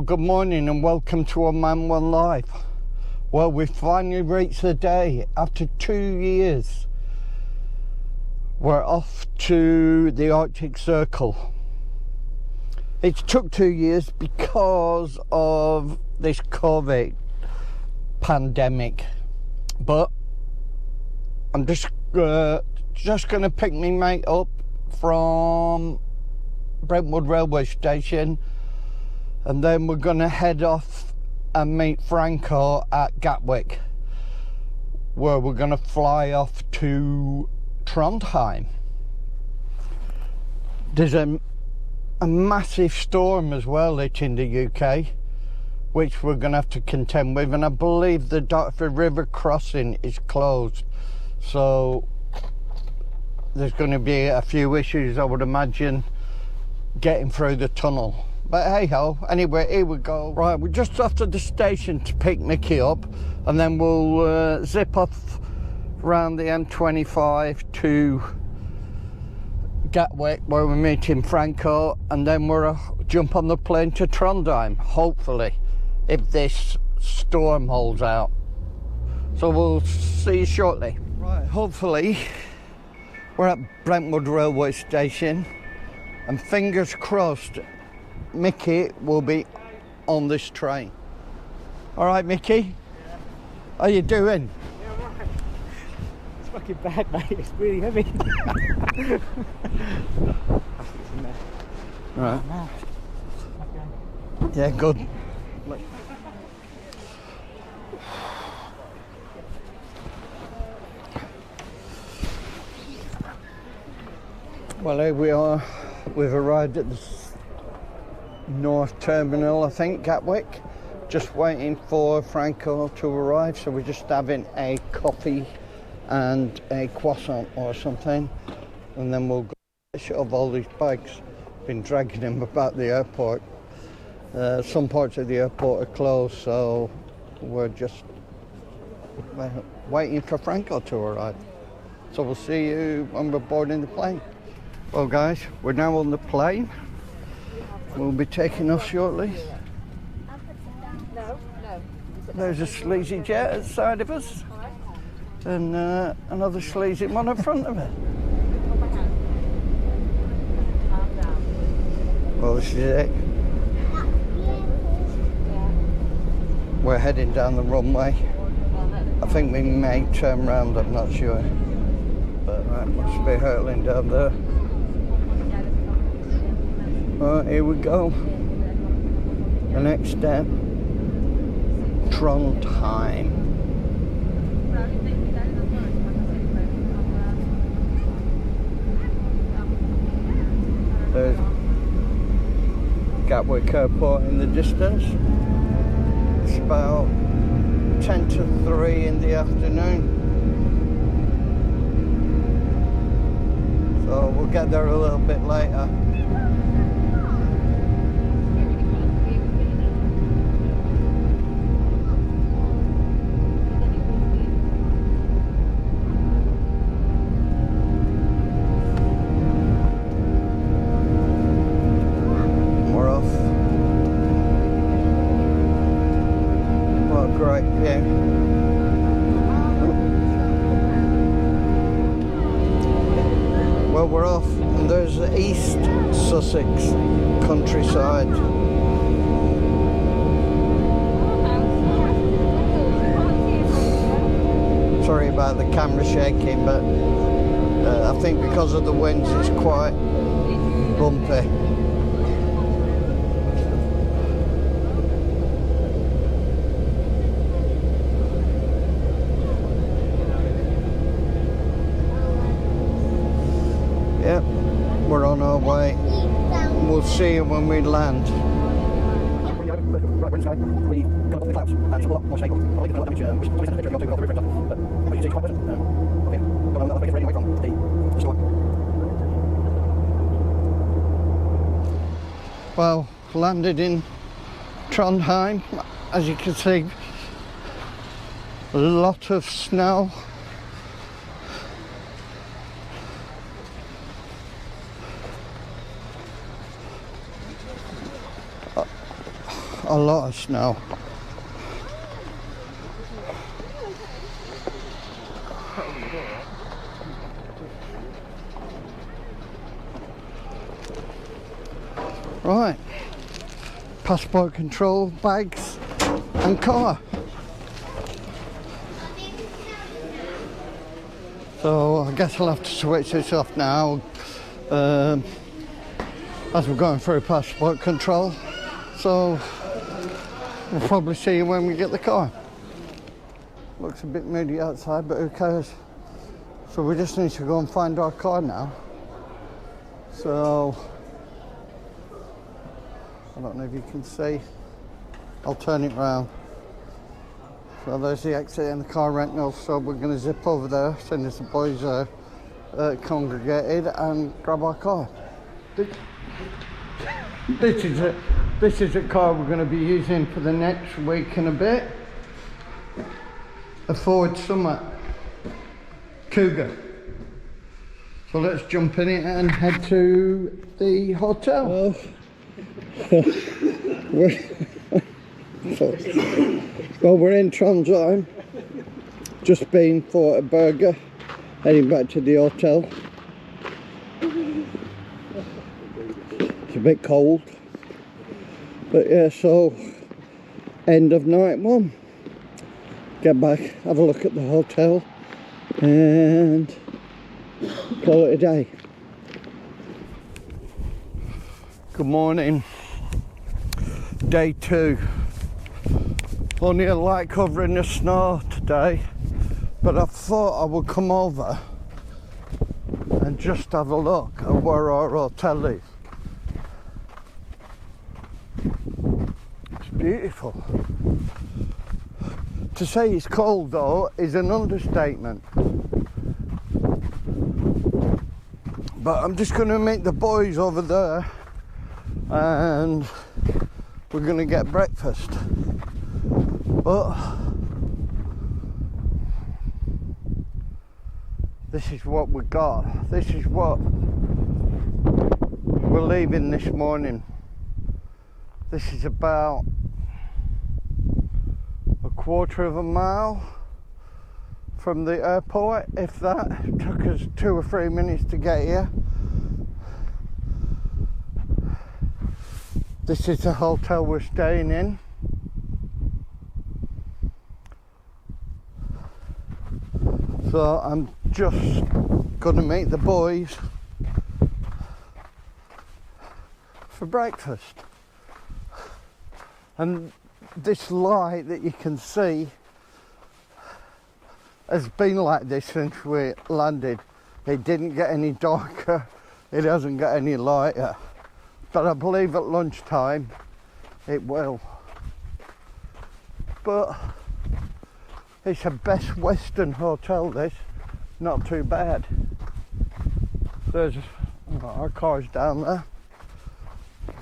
Well, good morning and welcome to A Man One Life. Well, we finally reached the day. After 2 years, we're off to the Arctic Circle. It took 2 years because of this COVID pandemic, but I'm just going to pick me mate up from Brentwood railway station, and then we're going to head off and meet Franco at Gatwick, where we're going to fly off to Trondheim. There's a massive storm as well hitting the UK, which we're going to have to contend with, and I believe the Dartford River crossing is closed, so there's going to be a few issues, I would imagine, getting through the tunnel. But hey ho, anyway, here we go. Right, we're just off to the station to pick Mickey up, and then we'll zip off around the M25 to Gatwick, where we're meeting Franco, and then we'll jump on the plane to Trondheim, hopefully, if this storm holds out. So we'll see you shortly. Right, hopefully we're at Brentwood railway station, and fingers crossed Mickey will be on this train. All right, Mickey? Yeah. How you doing? Yeah, I'm right. It's fucking bad, mate. It's really heavy. Right. Oh, Yeah, good. Well, here we are. We've arrived at the North Terminal, I think, Gatwick. Just waiting for Franco to arrive, so we're just having a coffee and a croissant or something, and then we'll go shove all these bags. Been dragging them about the airport. Some parts of the airport are closed, so we're just waiting for Franco to arrive. So we'll see you when we're boarding the plane. Well guys, we're now on the plane. We'll be taking off shortly. There's a sleazy jet at the side of us, and another sleazy one in front of it. Well, this is it. We're heading down the runway. I think we may turn round, I'm not sure. But right, must be hurtling down there. Right, here we go. The next step, Trondheim. There's Gatwick Airport in the distance. It's about 10 to 3 in the afternoon. So we'll get there a little bit later. Well, we're off, and there's the East Sussex countryside. Sorry about the camera shaking, but I think because of the winds it's quite bumpy. Yep, we're on our way. We'll see you when we land. Well, landed in Trondheim. As you can see, a lot of snow. a lot of snow. Right, passport control, bags and car. So I guess I'll have to switch this off now as we're going through passport control. So we'll probably see you when we get the car. Looks a bit moody outside, but who cares? So we just need to go and find our car now. So I don't know if you can see. I'll turn it round. So there's the exit and the car rental. So we're going to zip over there as soon as the boys are congregated and grab our car. This is a car we're going to be using for the next week and a bit. A Ford Summit Cougar. So let's jump in it and head to the hotel. Well, we're in Trondheim, just been for a burger, heading back to the hotel. It's a bit cold, but yeah, so end of night one. Get back, have a look at the hotel and call it a day. Good morning. Day 2. Only a light covering the snow today, but I thought I would come over and just have a look at where our hotel is. It's beautiful. To say it's cold though is an understatement. But I'm just going to meet the boys over there and we're going to get breakfast. But this is what we got. This is what we're leaving this morning. This is about a quarter of a mile from the airport, if that. It took us 2 or 3 minutes to get here. This is the hotel we're staying in. So I'm just gonna meet the boys for breakfast. And this light that you can see has been like this since we landed. It didn't get any darker, it hasn't got any lighter. But I believe at lunchtime it will. But it's a Best Western hotel, this. Not too bad. There's our car's down there.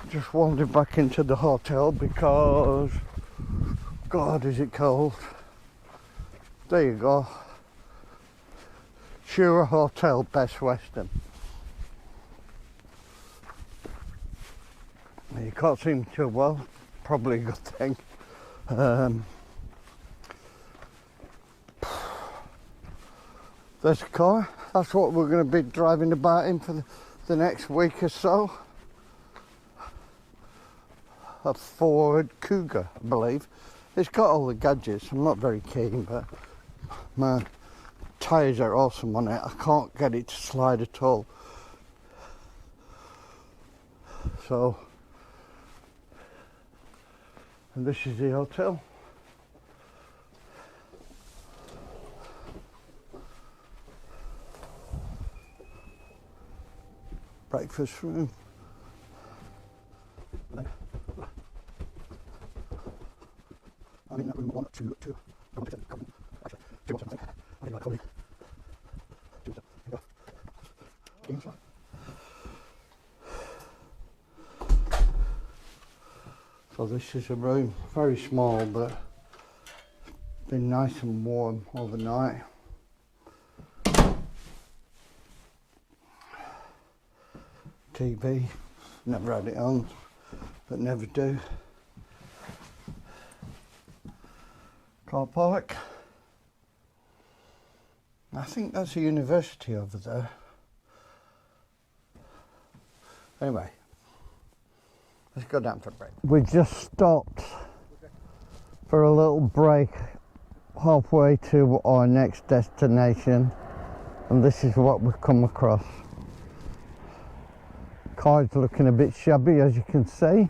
Just wandered back into the hotel because God, is it cold. There you go. Sure Hotel, Best Western. You can't see me too well, probably a good thing. There's a car. That's what we're going to be driving about in for the next week or so. A Ford Cougar, I believe. It's got all the gadgets. I'm not very keen, but my tyres are awesome on it. I can't get it to slide at all. So, and this is the hotel. Breakfast room. I'm in that room 1 or 2. Actually, 2 or something. I didn't like calling. 2 or something. There you go. So this is a room, very small, but been nice and warm overnight. TV, never had it on, but never do. car park. I think that's a university over there. Anyway, let's go down for a break. We just stopped for a little break halfway to our next destination, and this is what we've come across. Car's looking a bit shabby, as you can see.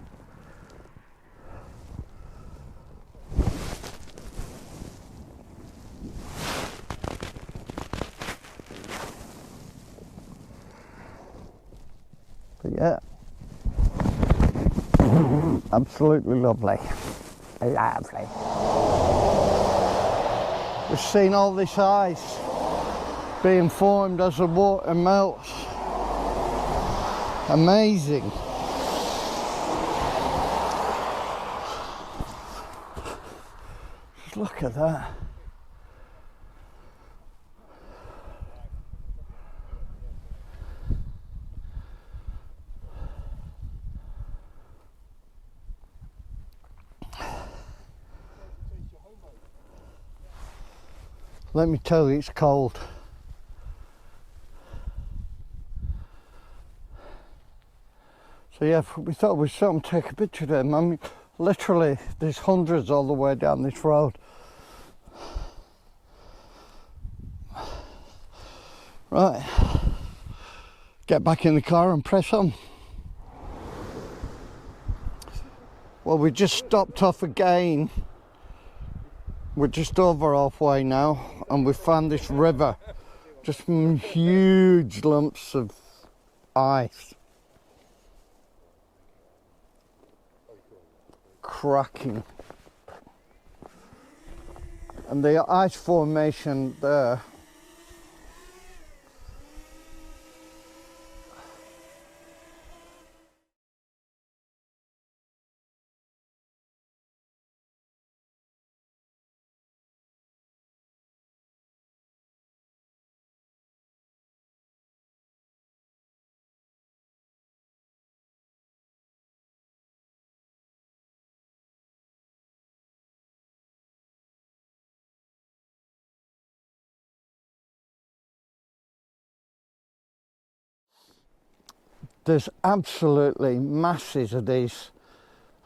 But yeah, absolutely lovely. Lovely. We've seen all this ice being formed as the water melts. Amazing. Just look at that. Let me tell you, it's cold. So yeah, we thought we'd stop and take a picture of them. I mean, literally, there's hundreds all the way down this road. Right, get back in the car and press on. Well, we just stopped off again. We're just over halfway now, and we found this river, just some huge lumps of ice. Cracking. And the ice formation there there's absolutely masses of these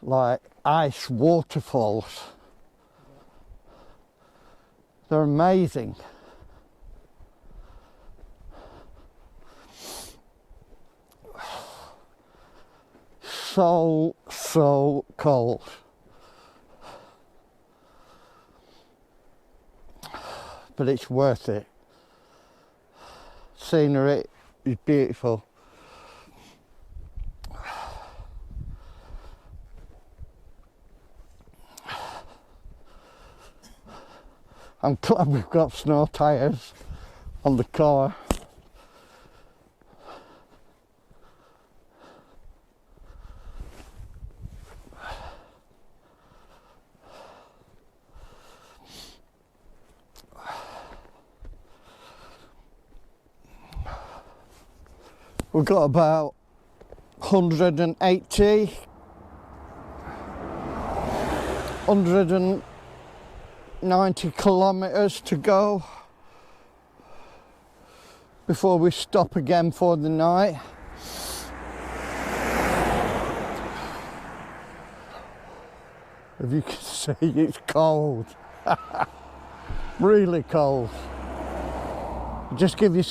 like ice waterfalls. They're amazing. So cold. But it's worth it. Scenery is beautiful. I'm glad we've got snow tyres on the car. We've got about 180, 190 kilometres to go before we stop again for the night. If you can see, it's cold. Really cold. Just give you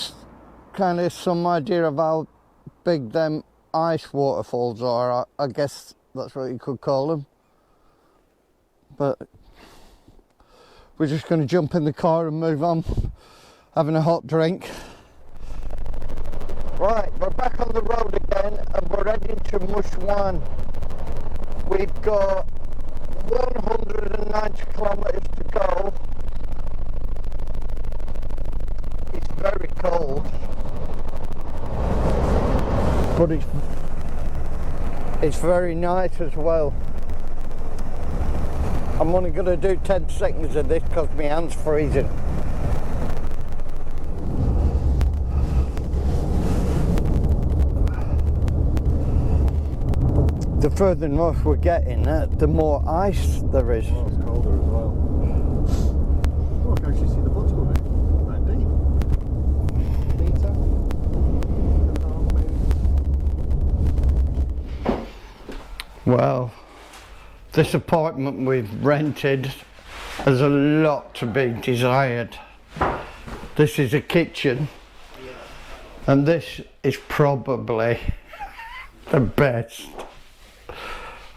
kind of some idea of how big them ice waterfalls are. I guess that's what you could call them. But we're just going to jump in the car and move on, having a hot drink. Right, we're back on the road again and we're heading to Mushwan. We've got 190 kilometres to go. It's very cold, but it's very nice as well. I'm only going to do 10 seconds of this because my hand's freezing. The further north we're getting, the more ice there is. Oh, it's colder as well. I can actually see the bottom of it. That deep. Meter. Well, this apartment we've rented has a lot to be desired. This is a kitchen, and this is probably the best.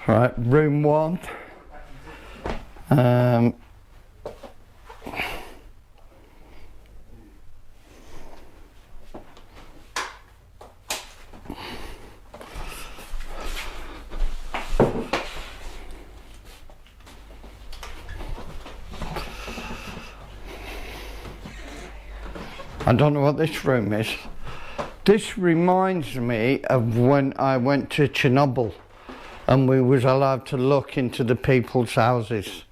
Right, room 1. I don't know what this room is. This reminds me of when I went to Chernobyl and we was allowed to look into the people's houses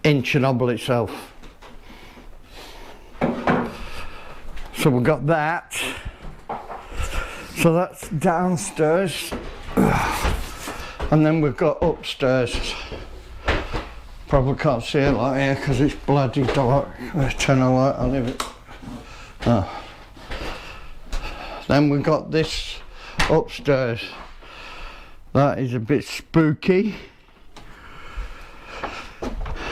in Chernobyl itself. So we've got that. So that's downstairs. And then we've got upstairs. Probably can't see it like here because it's bloody dark. Let's turn a light on it. Oh. Then we've got this upstairs. That is a bit spooky.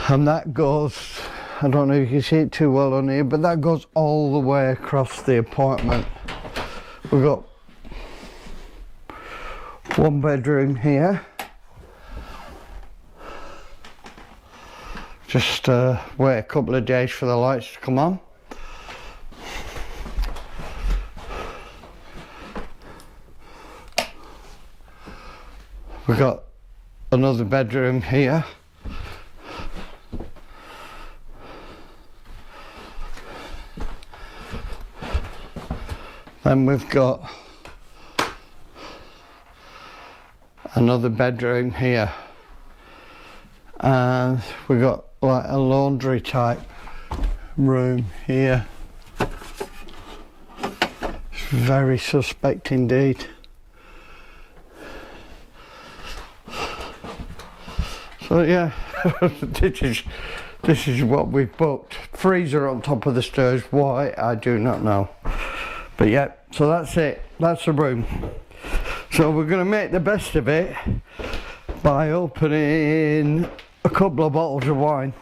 And that goes, I don't know if you can see it too well on here, but that goes all the way across the apartment. We've got 1 bedroom here. Just wait a couple of days for the lights to come on. We've got another bedroom here. Then we've got another bedroom here. And we've got like a laundry type room here. It's very suspect indeed. So yeah, this is what we've booked. Freezer on top of the stairs. Why? I do not know. But yeah, so that's it. That's the room. So we're going to make the best of it by opening a couple of bottles of wine.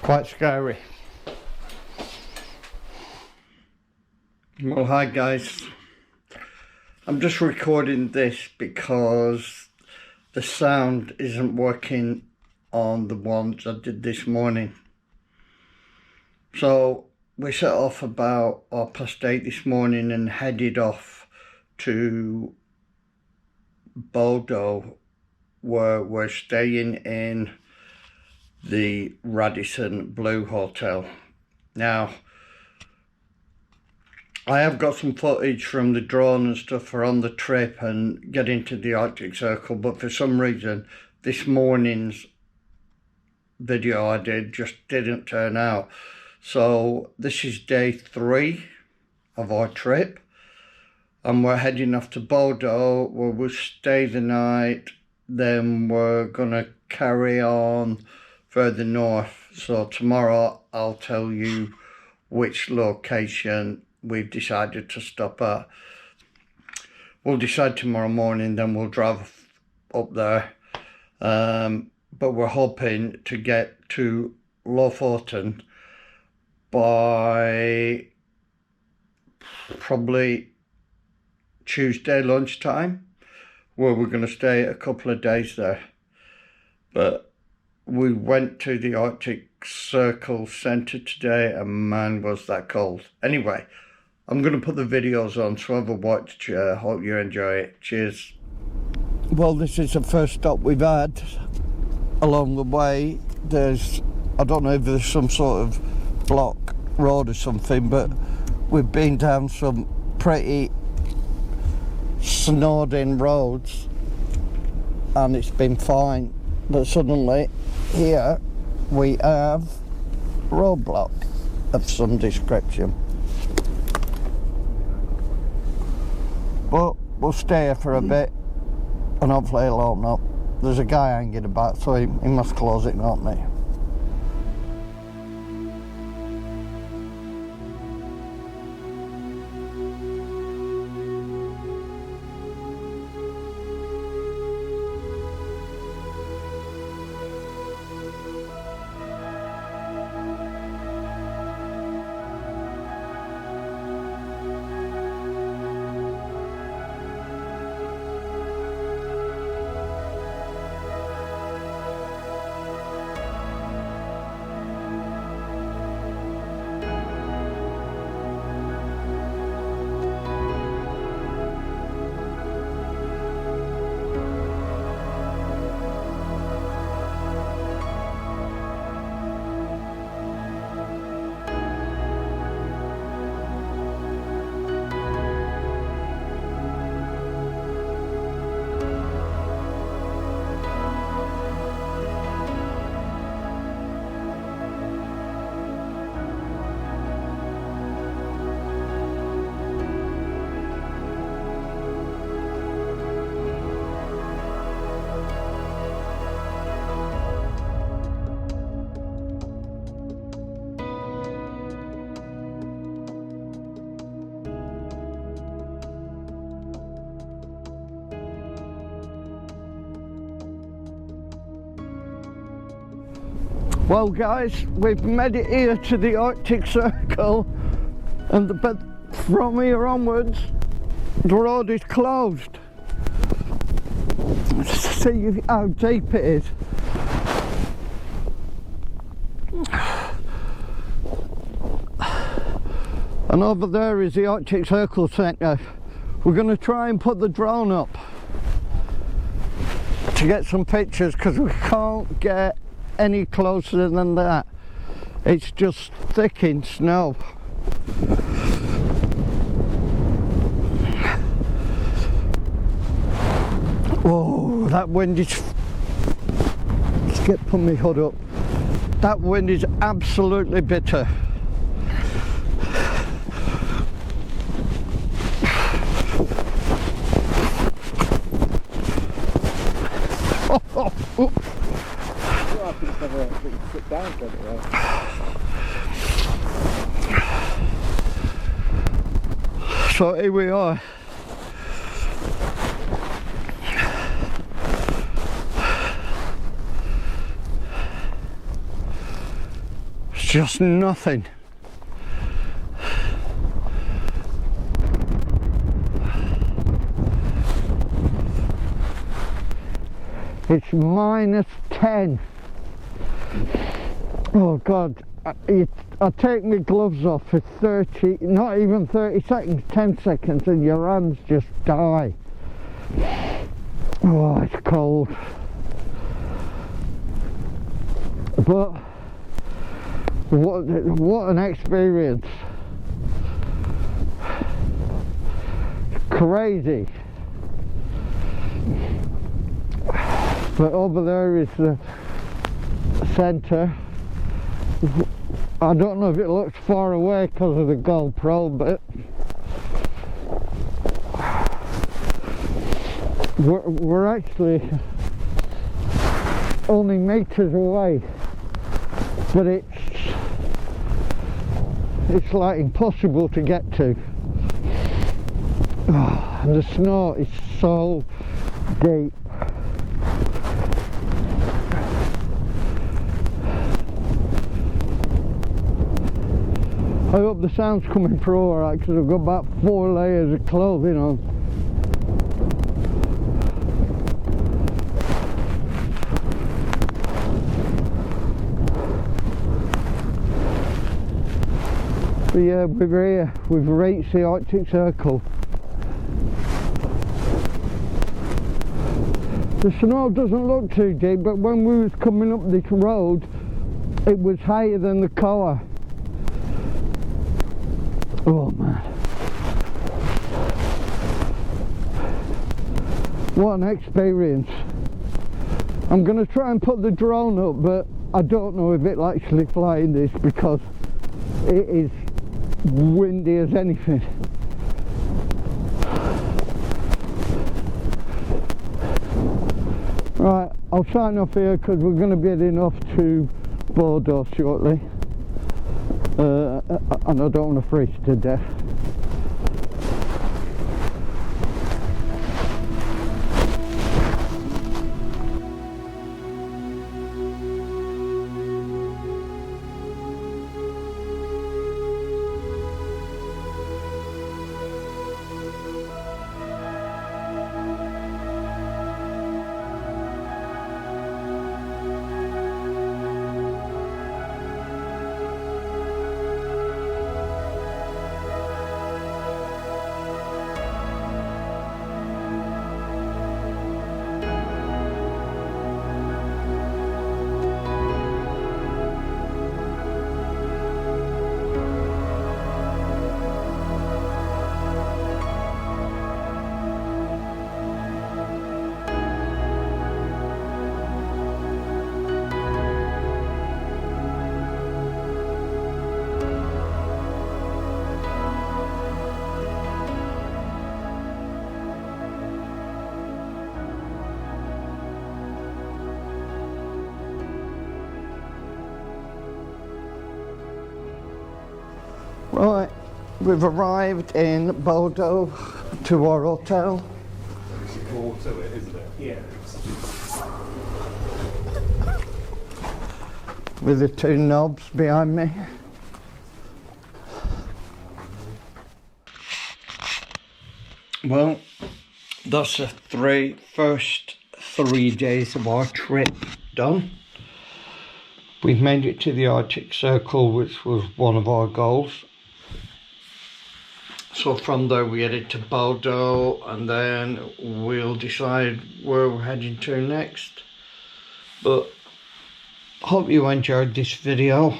Quite scary. Well, hi guys. I'm just recording this because the sound isn't working on the ones I did this morning. So we set off about 8:30 this morning and headed off to Bordeaux, where we're staying in the Radisson Blue Hotel. Now, I have got some footage from the drone and stuff for on the trip and getting to the Arctic Circle, but for some reason this morning's video I did just didn't turn out. So this is day 3 of our trip, and we're heading off to Bordeaux where we'll stay the night. Then we're gonna carry on further north. So tomorrow I'll tell you which location we've decided to stop at. We'll decide tomorrow morning, then we'll drive up there. But we're hoping to get to Lofoten by probably Tuesday lunchtime, where we're going to stay a couple of days there. But we went to the Arctic Circle Centre today and man was that cold. Anyway, I'm going to put the videos on, so have a watch. Hope you enjoy it. Cheers. Well, this is the first stop we've had along the way. There's, I don't know if there's some sort of block road or something, but we've been down some pretty snowed in roads and it's been fine, but suddenly here we have roadblock of some description. But we'll stay here for a bit and hopefully it'll open up. There's a guy hanging about, so he must close it, not me. Well guys, we've made it here to the Arctic Circle, but from here onwards the road is closed. See how deep it is. And over there is the Arctic Circle Centre. We're going to try and put the drone up to get some pictures because we can't get any closer than that. It's just thick in snow. Oh, that wind is... Let's put my hood up. That wind is absolutely bitter. Oh. Sit down for it, So here we are. It's just nothing. It's -10. Oh God, I take my gloves off for 30, not even 30 seconds, 10 seconds and your hands just die. Oh, it's cold. But what an experience. Crazy. But over there is the centre. I don't know if it looks far away because of the GoPro, but we're actually only meters away, but it's like impossible to get to. Oh, and the snow is so deep. I hope the sound's coming through alright because I've got about 4 layers of clothing on. But yeah, we're here, we've reached the Arctic Circle. The snow doesn't look too deep, but when we was coming up this road, it was higher than the car. Oh man, what an experience. I'm going to try and put the drone up, but I don't know if it'll actually fly in this because it is windy as anything. I'll sign off here because we're going to be heading off to Bordeaux shortly, and I don't want to freeze to death. Right, we've arrived in Bordeaux to our hotel. There's more to it, isn't it? Yeah. With the two knobs behind me. Well, that's the first 3 days of our trip done. We've made it to the Arctic Circle, which was one of our goals. So from there we headed to Bordeaux, and then we'll decide where we're heading to next. But hope you enjoyed this video.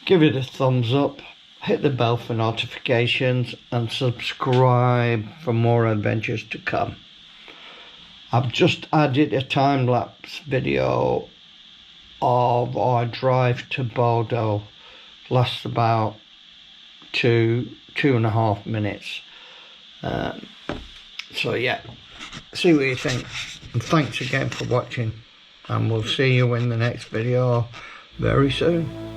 Give it a thumbs up, hit the bell for notifications, and subscribe for more adventures to come. I've just added a time-lapse video of our drive to Bordeaux. Lasts about 2.5 minutes. So yeah, see what you think, and thanks again for watching, and we'll see you in the next video very soon.